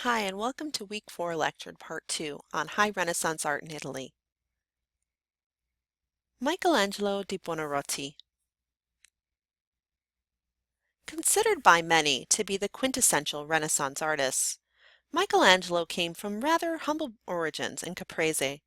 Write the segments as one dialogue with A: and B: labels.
A: Hi, and welcome to Week 4 Lecture Part 2 on High Renaissance Art in Italy. Michelangelo di Buonarroti. Considered by many to be the quintessential Renaissance artist, Michelangelo came from rather humble origins in Caprese.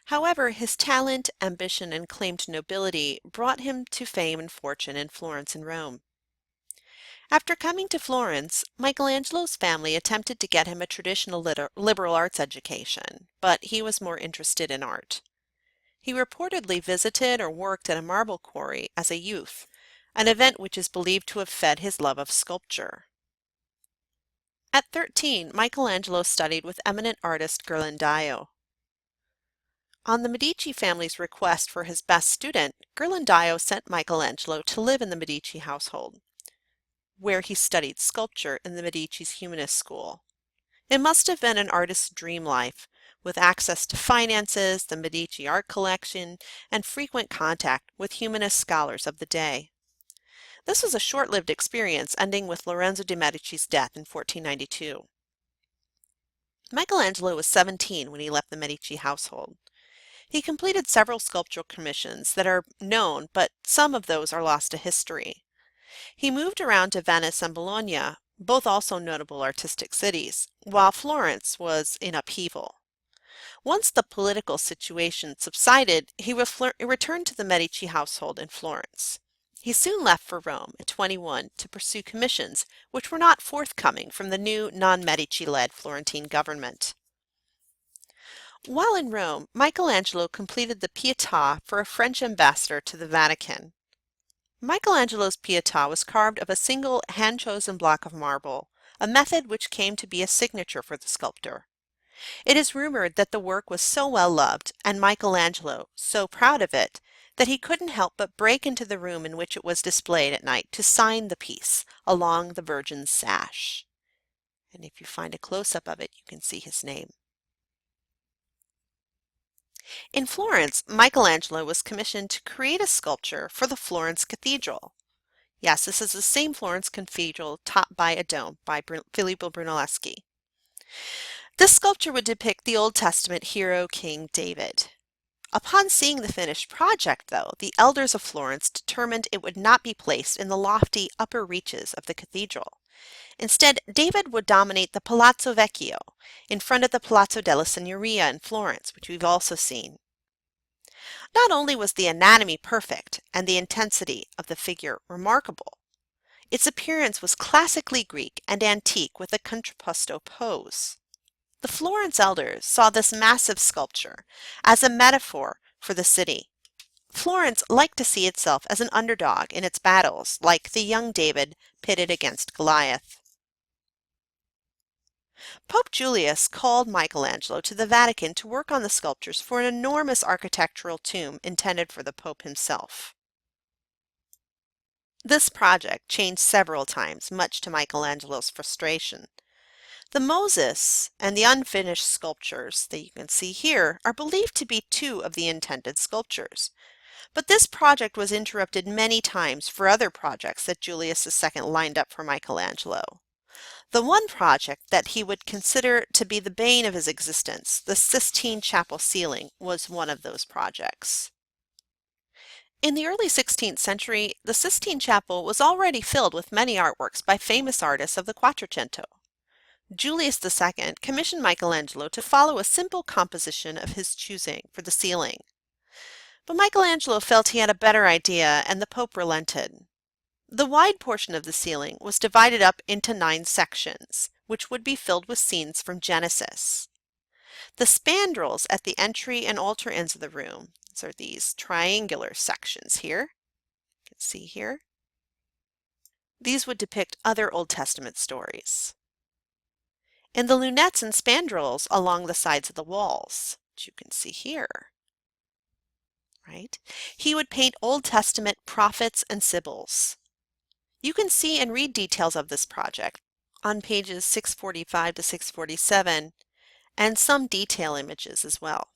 A: However, his talent, ambition, and claim to nobility brought him to fame and fortune in Florence and Rome. After coming to Florence, Michelangelo's family attempted to get him a traditional liberal arts education, but he was more interested in art. He reportedly visited or worked at a marble quarry as a youth, an event which is believed to have fed his love of sculpture. At 13, Michelangelo studied with eminent artist Ghirlandaio. On the Medici family's request for his best student, Ghirlandaio sent Michelangelo to live in the Medici household, where he studied sculpture in the Medici's humanist school. It must have been an artist's dream life, with access to finances, the Medici art collection, and frequent contact with humanist scholars of the day. This was a short-lived experience, ending with Lorenzo de' Medici's death in 1492. Michelangelo was 17 when he left the Medici household. He completed several sculptural commissions that are known, but some of those are lost to history. He moved around to Venice and Bologna, both also notable artistic cities, while Florence was in upheaval. Once the political situation subsided, he returned to the Medici household in Florence. He soon left for Rome at 21 to pursue commissions which were not forthcoming from the new non-Medici-led Florentine government. While in Rome, Michelangelo completed the Pietà for a French ambassador to the Vatican. Michelangelo's Pietà was carved of a single hand-chosen block of marble, a method which came to be a signature for the sculptor. It is rumored that the work was so well loved, and Michelangelo so proud of it, that he couldn't help but break into the room in which it was displayed at night to sign the piece along the Virgin's sash. And if you find a close-up of it, you can see his name. In Florence, Michelangelo was commissioned to create a sculpture for the Florence Cathedral. Yes, this is the same Florence Cathedral topped by a dome by Filippo Brunelleschi. This sculpture would depict the Old Testament hero King David. Upon seeing the finished project, though, the elders of Florence determined it would not be placed in the lofty upper reaches of the cathedral. Instead, David would dominate the Palazzo Vecchio, in front of the Palazzo della Signoria in Florence, which we've also seen. Not only was the anatomy perfect and the intensity of the figure remarkable, its appearance was classically Greek and antique with a contrapposto pose. The Florence elders saw this massive sculpture as a metaphor for the city. Florence liked to see itself as an underdog in its battles, like the young David pitted against Goliath. Pope Julius called Michelangelo to the Vatican to work on the sculptures for an enormous architectural tomb intended for the Pope himself. This project changed several times, much to Michelangelo's frustration. The Moses and the unfinished sculptures that you can see here are believed to be two of the intended sculptures. But this project was interrupted many times for other projects that Julius II lined up for Michelangelo. The one project that he would consider to be the bane of his existence, the Sistine Chapel ceiling, was one of those projects. In the early 16th century, the Sistine Chapel was already filled with many artworks by famous artists of the Quattrocento. Julius II commissioned Michelangelo to follow a simple composition of his choosing for the ceiling. But Michelangelo felt he had a better idea, and the Pope relented. The wide portion of the ceiling was divided up into 9 sections, which would be filled with scenes from Genesis. The spandrels at the entry and altar ends of the room, these are these triangular sections here. You can see here. These would depict other Old Testament stories. And the lunettes and spandrels along the sides of the walls, which you can see here. Right? He would paint Old Testament prophets and sibyls. You can see and read details of this project on pages 645 to 647, and some detail images as well.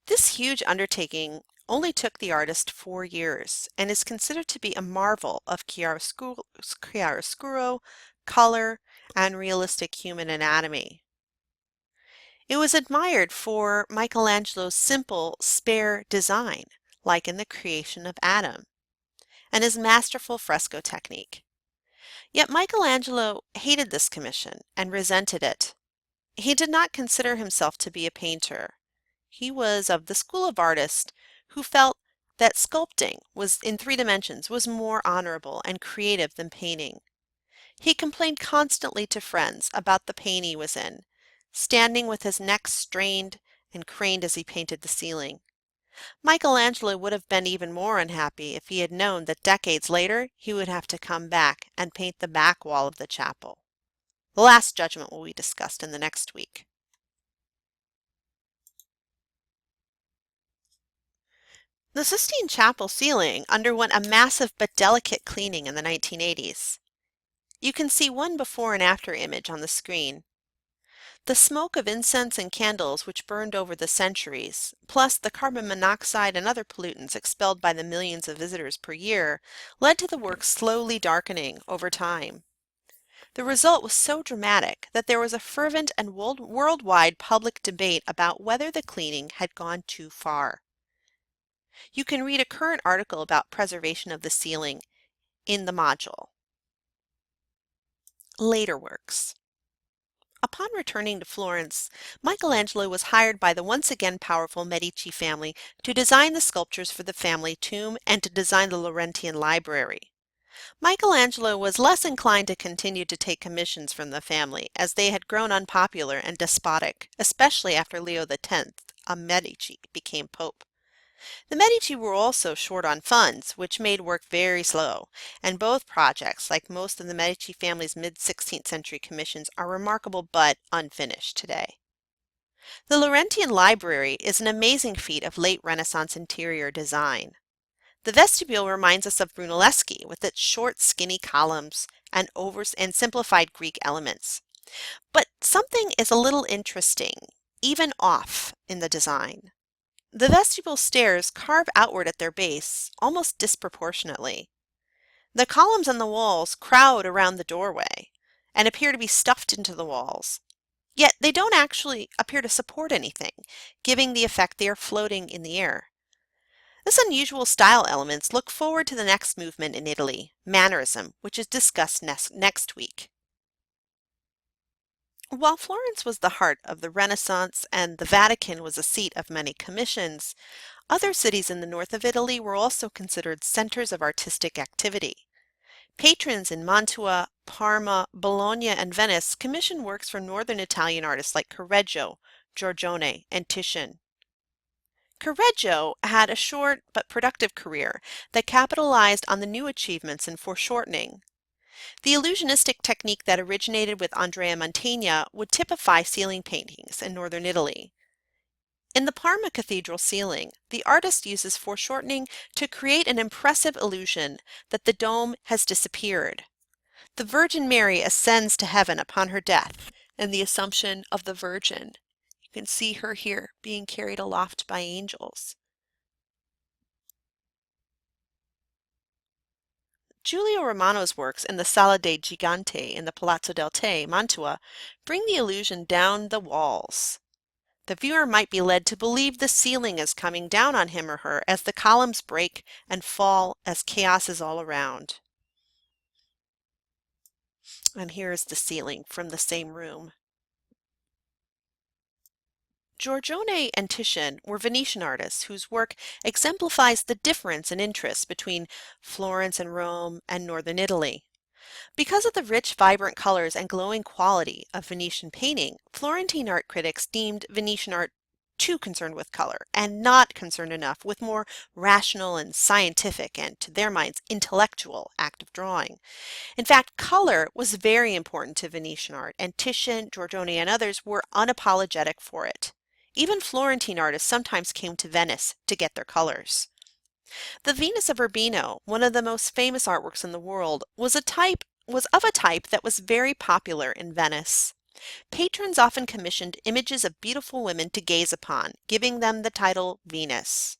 A: This huge undertaking only took the artist 4 years and is considered to be a marvel of chiaroscuro, color, and realistic human anatomy. It was admired for Michelangelo's simple, spare design, like in the creation of Adam, and his masterful fresco technique. Yet Michelangelo hated this commission and resented it. He did not consider himself to be a painter. He was of the school of artists who felt that sculpting was in 3 dimensions was more honorable and creative than painting. He complained constantly to friends about the pain he was in, standing with his neck strained and craned as he painted the ceiling. Michelangelo would have been even more unhappy if he had known that decades later he would have to come back and paint the back wall of the chapel. The Last Judgment will be discussed in the next week. The Sistine Chapel ceiling underwent a massive but delicate cleaning in the 1980s. You can see one before and after image on the screen. The smoke of incense and candles which burned over the centuries, plus the carbon monoxide and other pollutants expelled by the millions of visitors per year, led to the work slowly darkening over time. The result was so dramatic that there was a fervent and worldwide public debate about whether the cleaning had gone too far. You can read a current article about preservation of the ceiling in the module. Later works. Upon returning to Florence, Michelangelo was hired by the once again powerful Medici family to design the sculptures for the family tomb and to design the Laurentian library. Michelangelo was less inclined to continue to take commissions from the family, as they had grown unpopular and despotic, especially after Leo X, a Medici, became pope. The Medici were also short on funds, which made work very slow, and both projects, like most of the Medici family's mid-16th century commissions, are remarkable but unfinished today. The Laurentian Library is an amazing feat of late Renaissance interior design. The vestibule reminds us of Brunelleschi with its short, skinny columns and simplified Greek elements. But something is a little interesting, even off, in the design. The vestibule stairs carve outward at their base, almost disproportionately. The columns on the walls crowd around the doorway and appear to be stuffed into the walls. Yet they don't actually appear to support anything, giving the effect they are floating in the air. This unusual style elements look forward to the next movement in Italy, Mannerism, which is discussed next week. While Florence was the heart of the Renaissance and the Vatican was a seat of many commissions, other cities in the north of Italy were also considered centers of artistic activity. Patrons in Mantua, Parma, Bologna, and Venice commissioned works for northern Italian artists like Correggio, Giorgione, and Titian. Correggio had a short but productive career that capitalized on the new achievements in foreshortening. The illusionistic technique that originated with Andrea Mantegna would typify ceiling paintings in northern Italy. In the Parma Cathedral ceiling, the artist uses foreshortening to create an impressive illusion that the dome has disappeared. The Virgin Mary ascends to heaven upon her death, and the Assumption of the Virgin. You can see her here being carried aloft by angels. Giulio Romano's works in the Sala dei Giganti in the Palazzo del Te, Mantua, bring the illusion down the walls. The viewer might be led to believe the ceiling is coming down on him or her as the columns break and fall as chaos is all around. And here is the ceiling from the same room. Giorgione and Titian were Venetian artists whose work exemplifies the difference in interests between Florence and Rome and northern Italy. Because of the rich, vibrant colors and glowing quality of Venetian painting, Florentine art critics deemed Venetian art too concerned with color and not concerned enough with more rational and scientific and, to their minds, intellectual act of drawing. In fact, color was very important to Venetian art, and Titian, Giorgione, and others were unapologetic for it. Even Florentine artists sometimes came to Venice to get their colors. The Venus of Urbino, one of the most famous artworks in the world, was of a type that was very popular in Venice. Patrons often commissioned images of beautiful women to gaze upon, giving them the title Venus.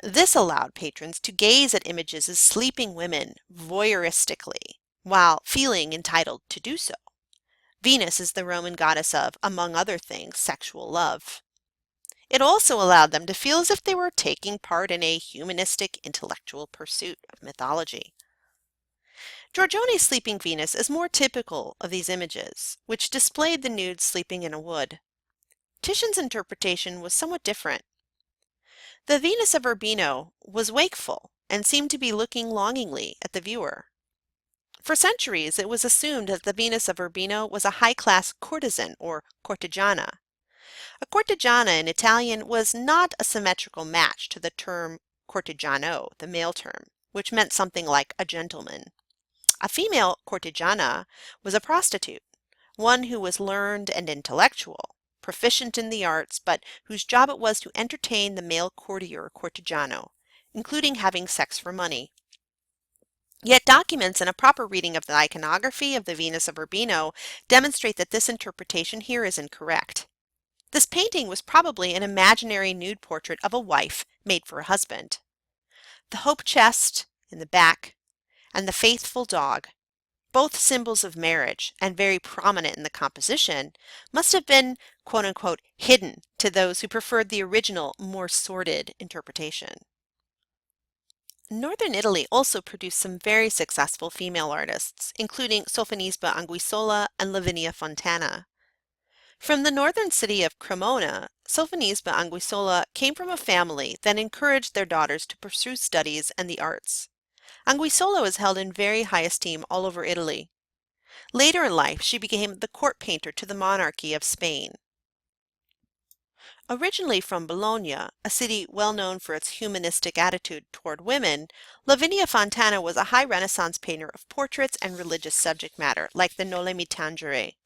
A: This allowed patrons to gaze at images of sleeping women voyeuristically, while feeling entitled to do so. Venus is the Roman goddess of, among other things, sexual love. It also allowed them to feel as if they were taking part in a humanistic intellectual pursuit of mythology. Giorgione's Sleeping Venus is more typical of these images, which displayed the nude sleeping in a wood. Titian's interpretation was somewhat different. The Venus of Urbino was wakeful and seemed to be looking longingly at the viewer. For centuries, it was assumed that the Venus of Urbino was a high-class courtesan or cortigiana. A cortigiana in Italian was not a symmetrical match to the term cortigiano, the male term, which meant something like a gentleman. A female cortigiana was a prostitute, one who was learned and intellectual, proficient in the arts, but whose job it was to entertain the male courtier or cortigiano, including having sex for money. Yet documents and a proper reading of the iconography of the Venus of Urbino demonstrate that this interpretation here is incorrect. This painting was probably an imaginary nude portrait of a wife made for a husband. The hope chest in the back and the faithful dog, both symbols of marriage and very prominent in the composition, must have been quote-unquote hidden to those who preferred the original, more sordid interpretation. Northern Italy also produced some very successful female artists, including Sofonisba Anguissola and Lavinia Fontana. From the northern city of Cremona, Sofonisba Anguissola came from a family that encouraged their daughters to pursue studies and the arts. Anguissola was held in very high esteem all over Italy. Later in life, she became the court painter to the monarchy of Spain. Originally from Bologna, a city well known for its humanistic attitude toward women, Lavinia Fontana was a high Renaissance painter of portraits and religious subject matter, like the Noli Me Tangere.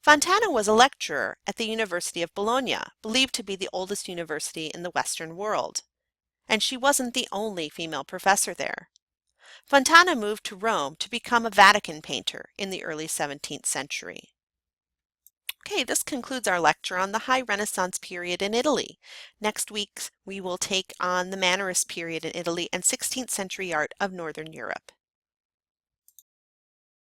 A: Fontana was a lecturer at the University of Bologna, believed to be the oldest university in the Western world. And she wasn't the only female professor there. Fontana moved to Rome to become a Vatican painter in the early 17th century. Okay, this concludes our lecture on the High Renaissance period in Italy. Next week, we will take on the Mannerist period in Italy and 16th century art of Northern Europe.